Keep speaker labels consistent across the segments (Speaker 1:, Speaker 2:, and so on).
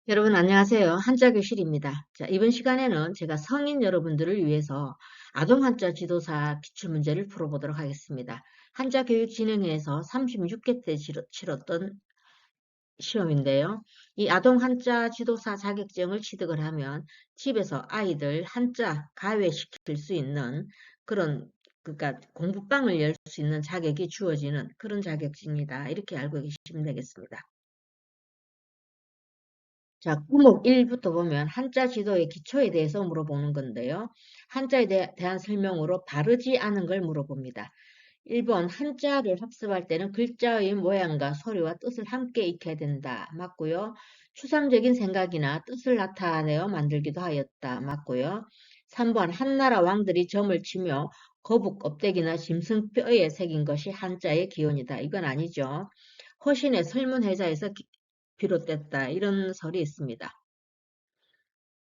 Speaker 1: 여러분 안녕하세요. 한자 교실입니다. 자, 이번 시간에는 제가 성인 여러분들을 위해서 아동 한자 지도사 기출문제를 풀어보도록 하겠습니다. 한자교육진흥회에서 36회 때 치렀던 시험인데요. 이 아동 한자 지도사 자격증을 취득을 하면 집에서 아이들 한자 가외시킬 수 있는 그런 그러니까 공부방을 열 수 있는 자격이 주어지는 그런 자격증이다. 이렇게 알고 계시면 되겠습니다. 자, 구목 1부터 보면 한자 지도의 기초에 대해서 물어보는 건데요. 한자에 대한 설명으로 바르지 않은 걸 물어봅니다. 1번 한자를 학습할 때는 글자의 모양과 소리와 뜻을 함께 익혀야 된다. 맞고요. 추상적인 생각이나 뜻을 나타내어 만들기도 하였다. 맞고요. 3번 한나라 왕들이 점을 치며 거북 껍데기나 짐승 뼈에 새긴 것이 한자의 기원이다. 이건 아니죠. 허신의 설문회자에서 비롯됐다. 이런 설이 있습니다.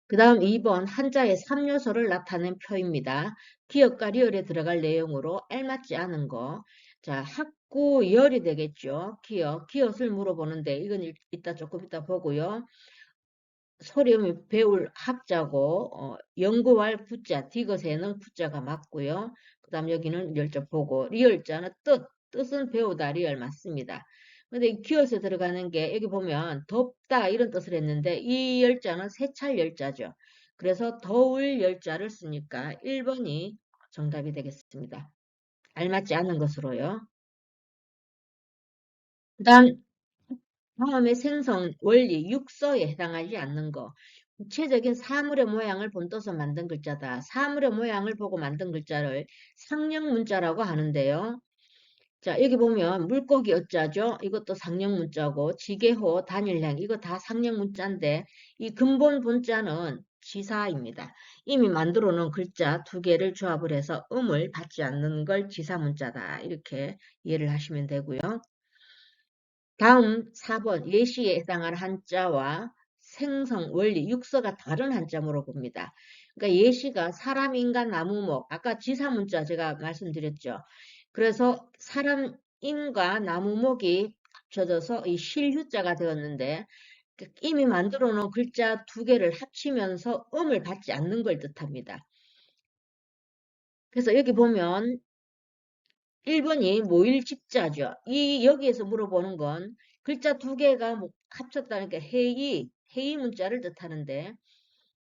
Speaker 1: 그 다음 2번 한자의 3요소를 나타낸 표입니다. 기역과 리을에 들어갈 내용으로 알맞지 않은 거. 자, 학구 열이 되겠죠. 기엇을 물어보는데 이건 조금 이따 보고요. 소리음이 배울 학자고 연구할 구자, 디귿에는 구자가 맞고요. 그 다음 여기는 열자 보고 리을자는 뜻은 배우다 리을 맞습니다. 근데 이 기엇에 들어가는 게 여기 보면 덥다 이런 뜻을 했는데 이 열자는 세찰 열자죠. 그래서 더울 열자를 쓰니까 1번이 정답이 되겠습니다. 알맞지 않은 것으로요. 그 다음에 생성, 원리, 육서에 해당하지 않는 거. 구체적인 사물의 모양을 본떠서 만든 글자다. 사물의 모양을 보고 만든 글자를 상형 문자라고 하는데요. 자, 여기 보면 물고기 어자죠? 이것도 상형 문자고 지게호, 단일행 이거 다 상형 문자인데 이 근본 본자는 지사입니다. 이미 만들어 놓은 글자 두 개를 조합을 해서 음을 받지 않는 걸 지사 문자다. 이렇게 이해를 하시면 되고요. 다음 4번 예시에 해당할 한자와 생성, 원리, 육서가 다른 한자 물어봅니다. 그러니까 예시가 사람, 인간, 나무목. 아까 지사문자 제가 말씀드렸죠. 그래서 사람, 인과 나무목이 합쳐져서 이 실유자가 되었는데 이미 만들어 놓은 글자 두 개를 합치면서 음을 받지 않는 걸 뜻합니다. 그래서 여기 보면 1번이 모일집자죠. 여기에서 물어보는 건 글자 두 개가 합쳤다니까 해이 문자를 뜻하는데,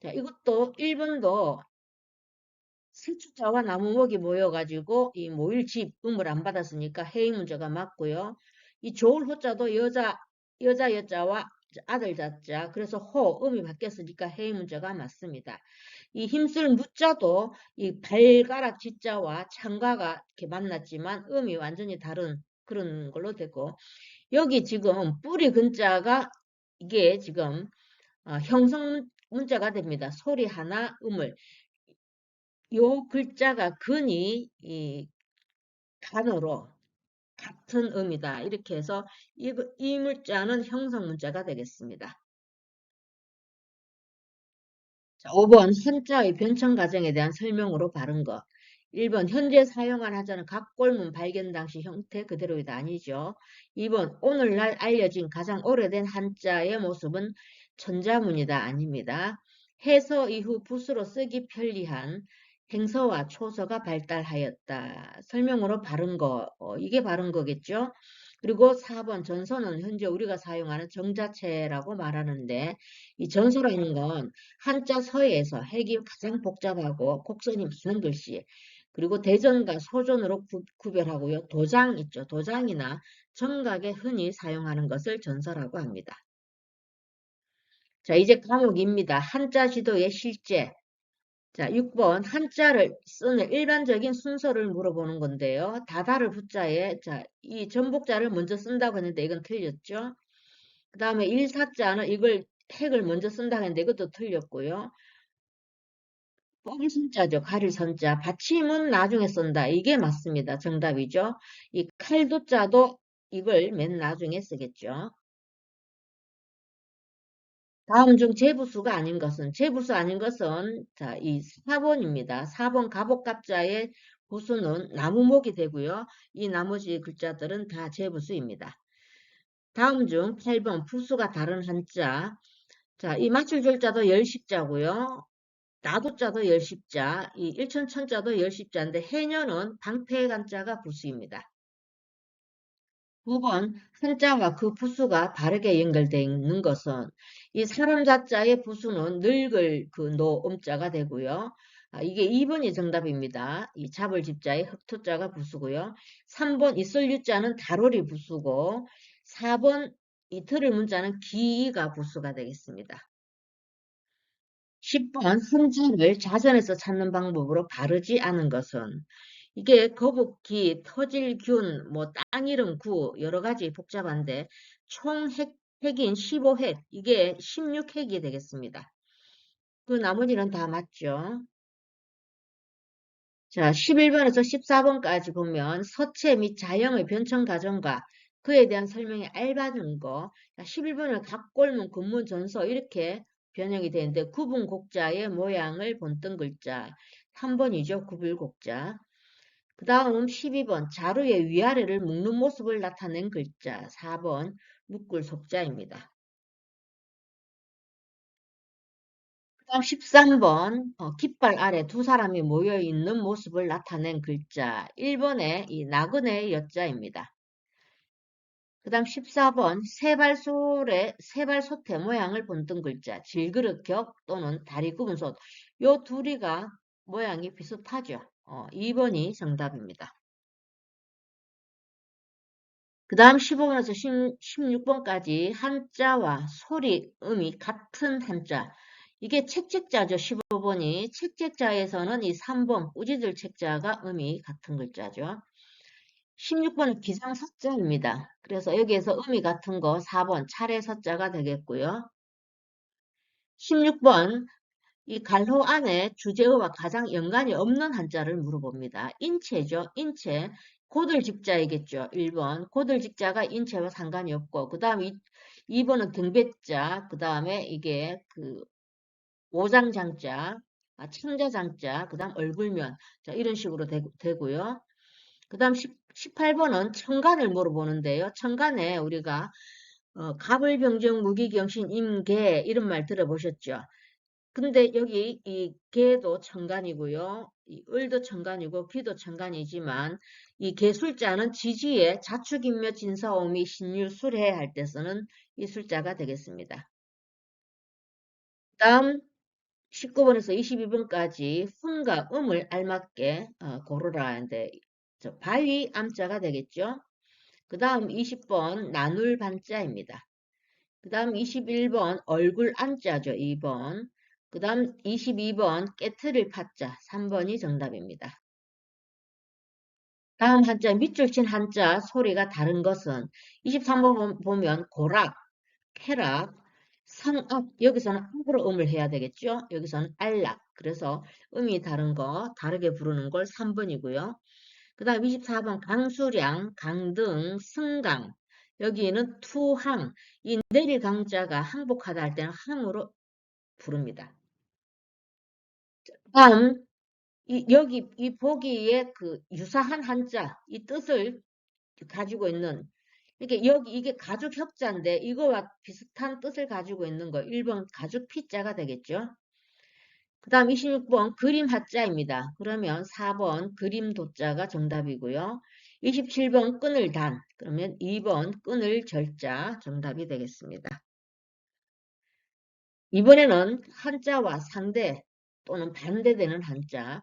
Speaker 1: 자, 이것도 1번도 세추자와 나무목이 모여가지고 이 모일집 음을 안 받았으니까 해이 문자가 맞고요. 이 좋을 호자도 여자 여자와 아들 자자, 그래서 음이 바뀌었으니까 해이 문자가 맞습니다. 이 힘쓸 무자도 이 발가락 지자와 창가가 이렇게 만났지만 음이 완전히 다른 그런 걸로 되고, 여기 지금 뿌리 근자가 이게 지금 형성 문자가 됩니다. 소리 하나 음을 요 글자가 근이 이 단어로 같은 음이다. 이렇게 해서 이 문자는 형성 문자가 되겠습니다. 자, 5번 한자의 변천 과정에 대한 설명으로 바른 것. 1번 현재 사용한 한자는 각골문 발견 당시 형태 그대로이다. 아니죠. 2번 오늘날 알려진 가장 오래된 한자의 모습은 천자문이다. 아닙니다. 해서 이후 붓으로 쓰기 편리한 행서와 초서가 발달하였다. 설명으로 바른 거. 이게 바른 거겠죠. 그리고 4번 전서는 현재 우리가 사용하는 정자체라고 말하는데 이 전서라는 건 한자 서예에서 핵이 가장 복잡하고 곡선이 많은 글씨, 그리고 대전과 소전으로 구별하고요. 도장 있죠. 도장이나 정각에 흔히 사용하는 것을 전서라고 합니다. 자, 이제 과목입니다. 한자 지도의 실제. 자, 6번 한자를 쓰는 일반적인 순서를 물어보는 건데요. 다다를 붙자에 자, 이 전복자를 먼저 쓴다고 했는데 이건 틀렸죠. 그 다음에 일사자는 이걸 핵을 먼저 쓴다고 했는데 이것도 틀렸고요. 뽕순자죠. 가릴 선자. 받침은 나중에 쓴다. 이게 맞습니다. 정답이죠. 이 칼도자도 이걸 맨 나중에 쓰겠죠. 다음 중 제부수가 아닌 것은 제부수 아닌 것은 자, 이 4번입니다. 4번 갑옥갑자의 부수는 나무목이 되고요. 이 나머지 글자들은 다 제부수입니다. 다음 중 8번 부수가 다른 한자 자, 이 맞춤절자도 열십자고요. 나도자도 열십자, 이 일천천자도 열십자인데 해녀는 방패간자가 부수입니다. 9번 한자와 그 부수가 바르게 연결되어 있는 것은 이 사람 자자의 부수는 늙을 그 노음자가 되고요. 이게 2번이 정답입니다. 이 잡을 집자의 흑토자가 부수고요. 3번 있을 유자는 다롤이 부수고 4번 이 들을 문자는 기가 부수가 되겠습니다. 10번 흔적을 자전에서 찾는 방법으로 바르지 않은 것은 이게 거북기, 터질균, 뭐 땅 이름 구 여러 가지 복잡한데 총 핵인 15핵 이게 16핵이 되겠습니다. 그 나머지는 다 맞죠? 자, 11번에서 14번까지 보면 서체 및 자형의 변청 과정과 그에 대한 설명이 얇아진 거. 11번은 각골문, 근문, 전서 이렇게 변형이 되는데 구분곡자의 모양을 본뜬 글자. 3번이죠. 구불곡자. 그 다음 12번 자루의 위아래를 묶는 모습을 나타낸 글자. 4번 묶을 속자입니다. 그다음 13번 깃발 아래 두 사람이 모여 있는 모습을 나타낸 글자 1번의 이 나그네의 여자입니다. 그다음 14번 세발솥의 모양을 본뜬 글자 질그릇 격 또는 다리 굽은 솥. 요 둘이가 모양이 비슷하죠. 2번이 정답입니다. 그 다음 15번에서 16번까지 한자와 소리, 음이 같은 한자. 이게 책책자죠. 15번이. 책책자에서는 이 3번 꾸지들 책자가 음이 같은 글자죠. 16번은 기상석자입니다. 그래서 여기에서 음이 같은 거 4번 차례서자가 되겠고요. 16번 이 갈호 안에 주제어와 가장 연관이 없는 한자를 물어봅니다. 인체죠. 인체. 고들직자이겠죠. 1번. 고들직자가 인체와 상관이 없고 그 다음 2번은 등배자. 그 다음에 이게 그 오장장자, 청자장자, 그 다음 얼굴면. 자, 이런 식으로 되고요. 그 다음 18번은 청간을 물어보는데요. 청간에 우리가 갑을병정 무기경신 임계 이런 말 들어보셨죠? 근데 여기 이 개도 천간이고요. 이 을도 천간이고 기도 천간이지만 이 개술자는 지지에 자축인묘 진사오미 신유술해 할 때 쓰는 이 술자가 되겠습니다. 다음 19번에서 22번까지 훈과 음을 알맞게 고르라 하는데 바위 암자가 되겠죠. 그 다음 20번 나눌 반자입니다. 그 다음 21번 얼굴 안자죠. 2번. 그 다음 22번 깨트릴 파자 3번이 정답입니다. 다음 한자 밑줄 친 한자 소리가 다른 것은 23번 보면 고락, 쾌락, 성악 여기서는 악으로 음을 해야 되겠죠. 여기서는 알락 그래서 음이 다른 거 다르게 부르는 걸 3번이고요. 그 다음 24번 강수량, 강등, 승강 여기에는 투항 이 내릴 강자가 항복하다 할 때는 항으로 부릅니다. 다음 여기 이 보기에 그 유사한 한자 이 뜻을 가지고 있는 이렇게 여기 이게 가죽 협자인데 이거와 비슷한 뜻을 가지고 있는 거 1번 가죽 피자가 되겠죠. 그 다음 26번 그림 하자입니다. 그러면 4번 그림 도자가 정답이고요. 27번 끈을 단 그러면 2번 끈을 절자 정답이 되겠습니다. 이번에는 한자와 상대 또는 반대되는 한자.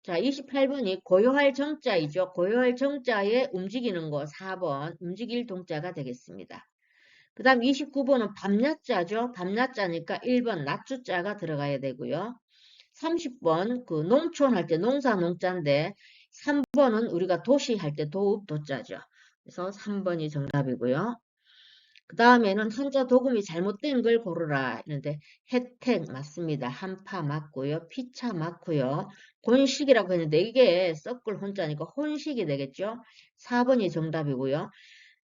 Speaker 1: 자, 28번이 고요할 정자이죠. 고요할 정자에 움직이는 거 4번 움직일 동자가 되겠습니다. 그 다음 29번은 밤낮자죠. 밤낮자니까 1번 낮주자가 들어가야 되고요. 30번 그 농촌 할 때 농사 농자인데 3번은 우리가 도시 할 때 도읍 도자죠. 그래서 3번이 정답이고요. 그 다음에는 한자 도금이 잘못된 걸 고르라. 이런데 혜택 맞습니다. 한파 맞고요. 피차 맞고요. 곤식이라고 했는데 이게 썩글 혼자니까 혼식이 되겠죠. 4번이 정답이고요.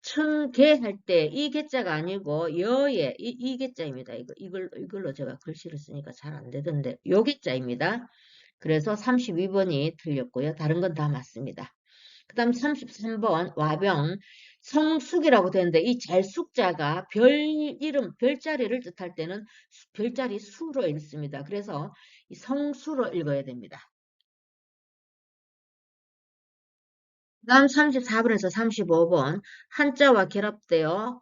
Speaker 1: 청개 할 때 이 개자가 아니고 여의 이 개자입니다. 이걸로 제가 글씨를 쓰니까 잘 안 되던데 요 개자입니다. 그래서 32번이 틀렸고요. 다른 건 다 맞습니다. 그 다음 33번 와병 성숙이라고 되는데 이 잘숙자가 별 이름, 별자리를 뜻할 때는 별자리 수로 읽습니다. 그래서 이 성수로 읽어야 됩니다. 다음 34번에서 35번 한자와 결합되어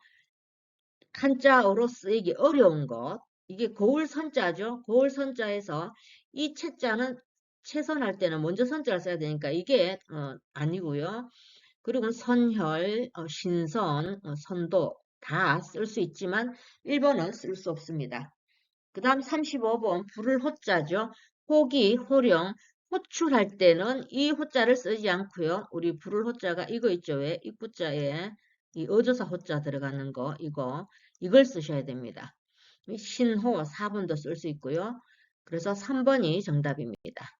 Speaker 1: 한자어로 쓰이기 어려운 것. 이게 고울선자죠. 고울선자에서 이 채자는 채선할 때는 먼저 선자를 써야 되니까 이게 아니고요. 그리고 선혈, 신선, 선도 다 쓸 수 있지만 1번은 쓸 수 없습니다. 그 다음 35번 불을 호자죠. 호기, 호령, 호출할 때는 이 호자를 쓰지 않고요. 우리 불을 호자가 이거 있죠. 왜? 입구자에 이 어조사 호자 들어가는 거 이걸 쓰셔야 됩니다. 신호 4번도 쓸 수 있고요. 그래서 3번이 정답입니다.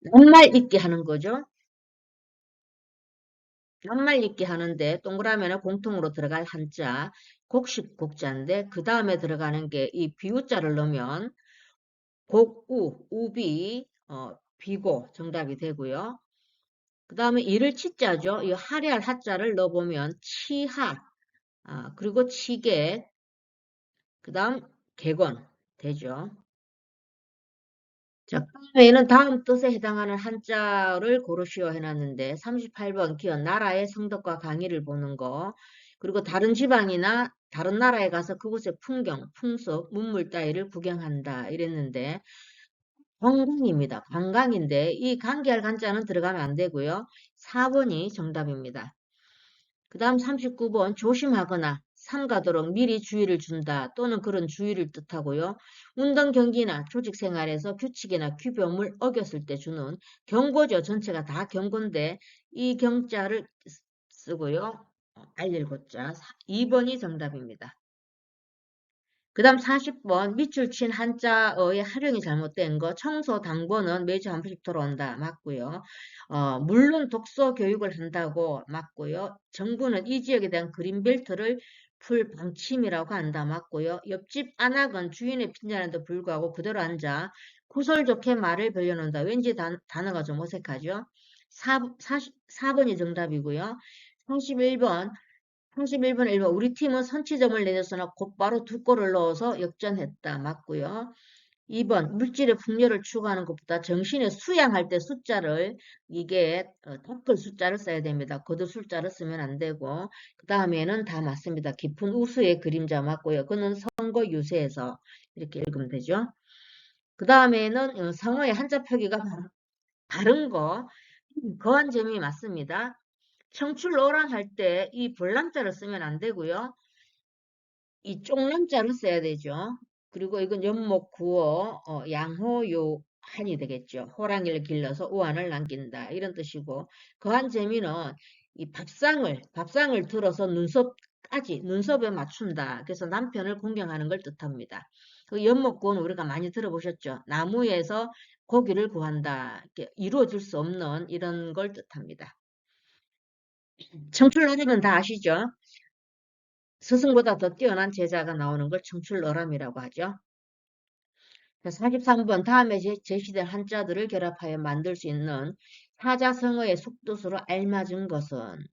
Speaker 1: 낱말 있게 하는 거죠. 낱말 읽기 하는데 동그라미는 공통으로 들어갈 한자 곡식 곡자인데 그 다음에 들어가는 게 이 비우자를 넣으면 곡우, 우비, 비고 정답이 되고요. 그 다음에 이를 치자죠. 이 하랴할 하자를 넣어보면 치하, 그리고 치개, 그 다음 객원 되죠. 자, 그다음에는 다음 뜻에 해당하는 한자를 고르시오 해놨는데 38번 기억 나라의 성덕과 강의를 보는 거 그리고 다른 지방이나 다른 나라에 가서 그곳의 풍경, 풍속, 문물 따위를 구경한다 이랬는데 관광입니다. 관광인데 이 관계할 간자는 들어가면 안 되고요. 4번이 정답입니다. 그 다음 39번 조심하거나 삼가도록 미리 주의를 준다 또는 그런 주의를 뜻하고요. 운동 경기나 조직 생활에서 규칙이나 규범을 어겼을 때 주는 경고죠. 전체가 다 경고인데 이 경자를 쓰고요. 알릴 고자 2번이 정답입니다. 그 다음 40번 밑줄 친 한자어의 활용이 잘못된 거 청소 당번은 매주 한 번씩 들어온다 맞고요. 물론 독서 교육을 한다고 맞고요. 정부는 이 지역에 대한 그린벨트를 풀 방침이라고 한다 맞고요. 옆집 안악은 주인의 핀잔에도 불구하고 그대로 앉아 구설 좋게 말을 벌려놓는다. 왠지 단어가 좀 어색하죠. 4번이 정답이고요. 31번 31번 1번 우리 팀은 선취점을 내줬으나 곧바로 두 골을 넣어서 역전했다. 맞고요. 2번 물질의 풍요를 추구하는 것보다 정신의 수양할 때 숫자를 이게 덧글 숫자를 써야 됩니다. 거듭 숫자를 쓰면 안 되고 그 다음에는 다 맞습니다. 깊은 우수의 그림자 맞고요. 그는 선거 유세에서 이렇게 읽으면 되죠. 그 다음에는 성어의 한자 표기가 다른 거 거한 점이 맞습니다. 청출어랑 할 때 이 볼랑자를 쓰면 안 되고요. 이 쪽랑자를 써야 되죠. 그리고 이건 연목 구어, 양호요 한이 되겠죠. 호랑이를 길러서 우한을 남긴다. 이런 뜻이고 거한 재미는 이 밥상을 들어서 눈썹에 맞춘다. 그래서 남편을 공경하는 걸 뜻합니다. 그 연목구어는 우리가 많이 들어보셨죠. 나무에서 고기를 구한다. 이렇게 이루어질 수 없는 이런 걸 뜻합니다. 청출어림은 다 아시죠? 스승보다 더 뛰어난 제자가 나오는 걸 청출어람이라고 하죠. 43번 다음에 제시된 한자들을 결합하여 만들 수 있는 사자성어의 속뜻으로 알맞은 것은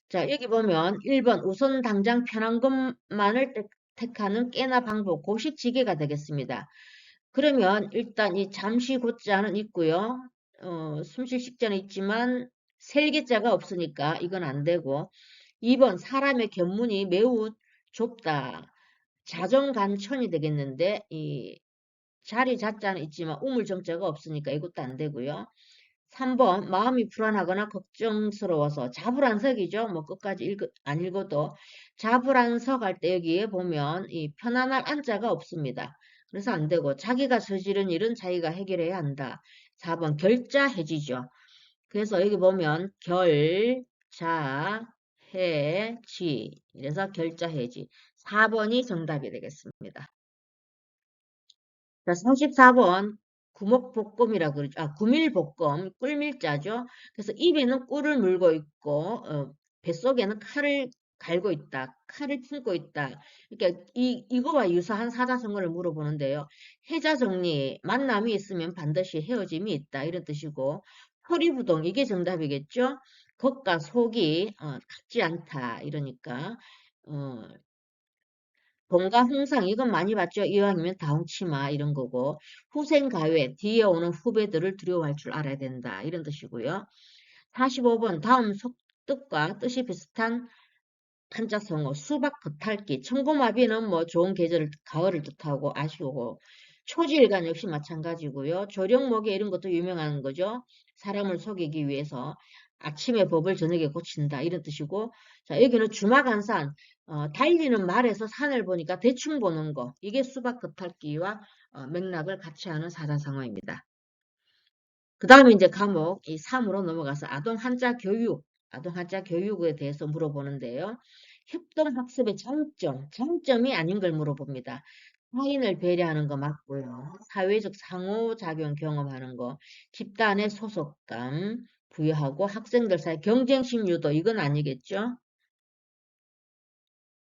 Speaker 1: 자 여기 보면 1번 우선 당장 편한 것만을 택하는 깨나 방법 고식지게가 되겠습니다. 그러면 일단 이 잠시 고자는 있고요. 숨쉴 식자는 있지만 셀기자가 없으니까 이건 안 되고 2번 사람의 견문이 매우 좁다. 자정간천이 되겠는데 이 자리 자자는 있지만 우물정자가 없으니까 이것도 안 되고요. 3번 마음이 불안하거나 걱정스러워서 자불안석이죠. 뭐 끝까지 안 읽어도 자불안석 할 때 여기에 보면 이 편안할 안자가 없습니다. 그래서 안 되고 자기가 저지른 일은 자기가 해결해야 한다. 4번 결자해지죠. 그래서 여기 보면 결자해지 이래서 결자해지 4번이 정답이 되겠습니다. 자, 34번 구목볶음이라고 그러죠. 구밀볶음, 꿀밀자죠. 그래서 입에는 꿀을 물고 있고 뱃속에는 칼을 갈고 있다. 칼을 품고 있다. 그러니까 이거와 유사한 사자성어를 물어보는데요. 해자정리, 만남이 있으면 반드시 헤어짐이 있다. 이런 뜻이고 서리부동 이게 정답이겠죠? 겉과 속이 같지 않다 이러니까 어, 동가 홍상 이건 많이 봤죠? 이왕이면 다홍치마 이런 거고 후생가외 뒤에 오는 후배들을 두려워할 줄 알아야 된다 이런 뜻이고요. 45번 다음 속뜻과 뜻이 비슷한 한자성어 수박 겉핥기 청고마비는 뭐 좋은 계절 가을을 뜻하고 아쉬우고 초지일간 역시 마찬가지고요. 조령목에 이런 것도 유명한 거죠. 사람을 속이기 위해서 아침에 법을 저녁에 고친다 이런 뜻이고 자 여기는 주마간산 달리는 말에서 산을 보니까 대충 보는 거 이게 수박 겉핥기와 맥락을 같이 하는 사자성어입니다. 그 다음에 이제 과목 이 3으로 넘어가서 아동 한자 교육, 아동 한자 교육에 대해서 물어보는데요. 협동학습의 장점이 아닌 걸 물어봅니다. 타인을 배려하는 거 맞고요. 사회적 상호작용 경험하는 거, 집단의 소속감 부여하고 학생들 사이 경쟁심 유도, 이건 아니겠죠?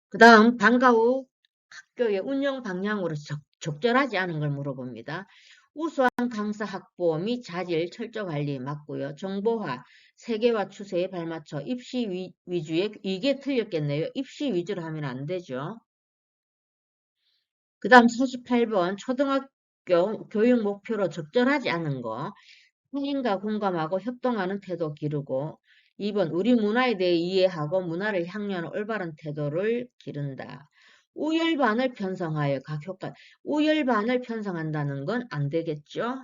Speaker 1: 그 다음 방과 후 학교의 운영 방향으로 적절하지 않은 걸 물어봅니다. 우수한 강사 확보 및 자질 철저 관리 맞고요. 정보화, 세계화 추세에 발맞춰 입시 위주의 이게 틀렸겠네요. 입시 위주로 하면 안 되죠. 그 다음 48번 초등학교 교육 목표로 적절하지 않은 거. 타인과 공감하고 협동하는 태도 기르고 2번 우리 문화에 대해 이해하고 문화를 향유하는 올바른 태도를 기른다. 우열반을 편성하여 각 효과 우열반을 편성한다는 건 안 되겠죠?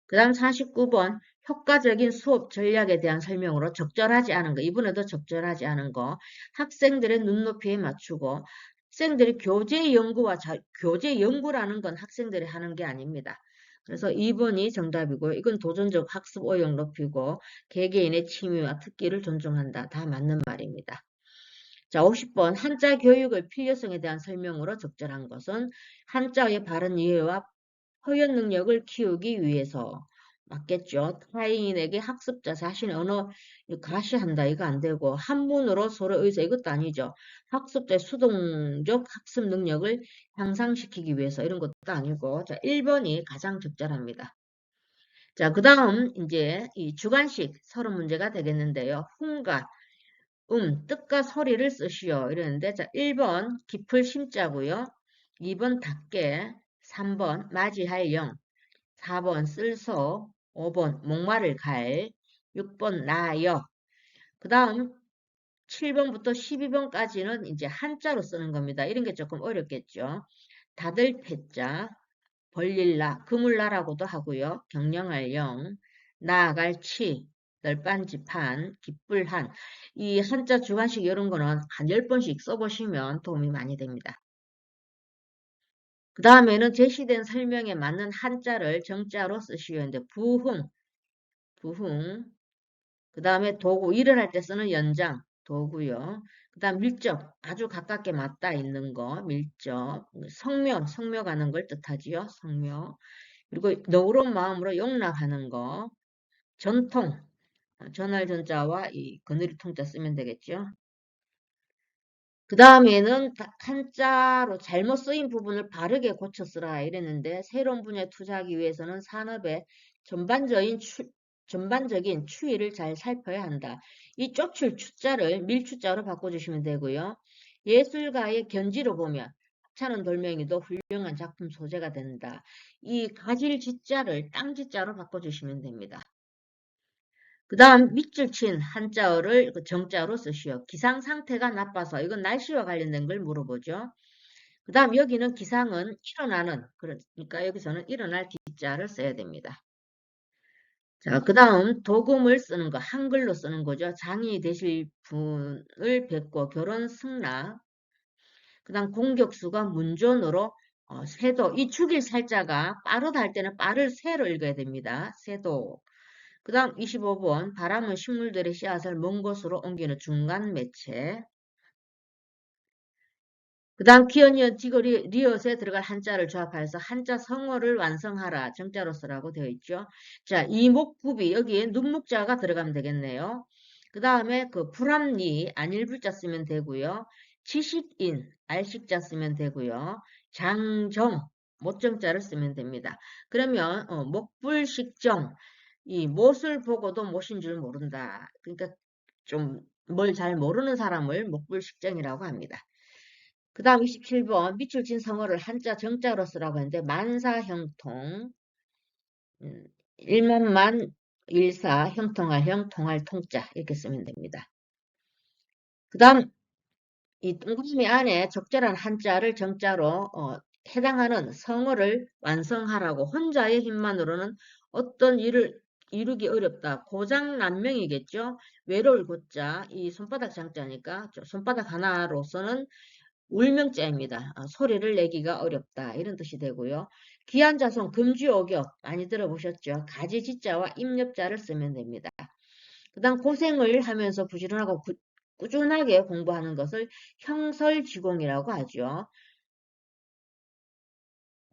Speaker 1: 그 다음 49번 효과적인 수업 전략에 대한 설명으로 적절하지 않은 거 이번에도 적절하지 않은 거 학생들의 눈높이에 맞추고 학생들이 교재 연구라는 건 학생들이 하는 게 아닙니다. 그래서 2번이 정답이고요. 이건 도전적 학습 오역 높이고 개개인의 취미와 특기를 존중한다. 다 맞는 말입니다. 자, 50번 한자 교육의 필요성에 대한 설명으로 적절한 것은 한자의 바른 이해와 표현 능력을 키우기 위해서 맞겠죠. 타인에게 학습자 자신의 언어 가시한다 이거 안 되고 한문으로 서로 의사 이것도 아니죠. 학습자의 수동적 학습 능력을 향상시키기 위해서 이런 것도 아니고 자 1번이 가장 적절합니다. 자, 그 다음 이제 이 주관식 서론 문제가 되겠는데요. 훈과 뜻과 소리를 쓰시오 이러는데 자 1번 깊을 심자고요. 2번 닫게 3번 맞이할 영 4번 쓸소 5번 목마를 갈 6번 나여 그 다음 7번부터 12번까지는 이제 한자로 쓰는 겁니다. 이런 게 조금 어렵겠죠. 다들 패자 벌릴라 그물라라고도 하고요. 경영할 영 나아갈 치 널빤지판 기쁠한 이 한자 주관식 이런 거는 한 10번씩 써보시면 도움이 많이 됩니다. 그 다음에는 제시된 설명에 맞는 한자를 정자로 쓰시오는데 부흥 그 다음에 도구 일어날 때 쓰는 연장 도구요. 그 다음 밀접 아주 가깝게 맞닿아 있는 거 밀접 성묘 가는 걸 뜻하지요. 성묘 그리고 너그러운 마음으로 용납하는 거 전통 전할 전자와 이 그늘이 통자 쓰면 되겠죠. 그 다음에는 한자로 잘못 쓰인 부분을 바르게 고쳐 쓰라 이랬는데 새로운 분야에 투자하기 위해서는 산업의 전반적인 추이를 잘 살펴야 한다. 이 쫓을 추자를 밀추자로 바꿔주시면 되고요. 예술가의 견지로 보면 하찮은 돌멩이도 훌륭한 작품 소재가 된다. 이 가질 지자를 땅지자로 바꿔주시면 됩니다. 그 다음 밑줄 친 한자어를 그 정자로 쓰시오. 기상 상태가 나빠서 이건 날씨와 관련된 걸 물어보죠. 그 다음 여기는 기상은 일어나는 그러니까 여기서는 일어날 기자를 써야 됩니다. 자, 그 다음 도금을 쓰는 거 한글로 쓰는 거죠. 장이 되실 분을 뵙고 결혼 승낙 그 다음 공격수가 문존으로 세도 이 죽일 살자가 빠르다 할 때는 빠를 새로 읽어야 됩니다. 세도 그 다음 25번 바람은 식물들의 씨앗을 먼 곳으로 옮기는 중간 매체 그 다음 기어니어 지거 리엇에 들어갈 한자를 조합해서 한자 성어를 완성하라 정자로 쓰라고 되어 있죠. 자 이목구비 여기에 눈목자가 들어가면 되겠네요. 그 다음에 그 불합리 안일불자 쓰면 되고요. 지식인 알식자 쓰면 되고요. 장정 못정자를 쓰면 됩니다. 그러면 목불식정, 이 못을 보고도 못인 줄 모른다. 그러니까 좀 뭘 잘 모르는 사람을 목불식정이라고 합니다. 그 다음 27번 밑줄 친 성어를 한자 정자로 쓰라고 했는데 만사형통, 일만만 일사, 형통할 형, 통할 통자 이렇게 쓰면 됩니다. 그 다음 이 동그라미 안에 적절한 한자를 정자로 해당하는 성어를 완성하라고 혼자의 힘만으로는 어떤 일을 이루기 어렵다. 고장난명이겠죠. 외로울 고자, 이 손바닥 장자니까 손바닥 하나로서는 울명자입니다. 소리를 내기가 어렵다. 이런 뜻이 되고요. 기한자손 금주오격 많이 들어보셨죠? 가지지자와 임nhập 자를 쓰면 됩니다. 그 다음 고생을 하면서 부지런하고 꾸준하게 공부하는 것을 형설지공이라고 하죠.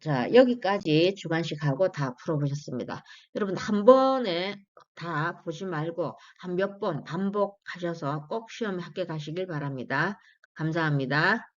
Speaker 1: 자, 여기까지 주관식하고 다 풀어보셨습니다. 여러분 한 번에 다 보지 말고 한 몇 번 반복하셔서 꼭 시험에 합격하시길 바랍니다. 감사합니다.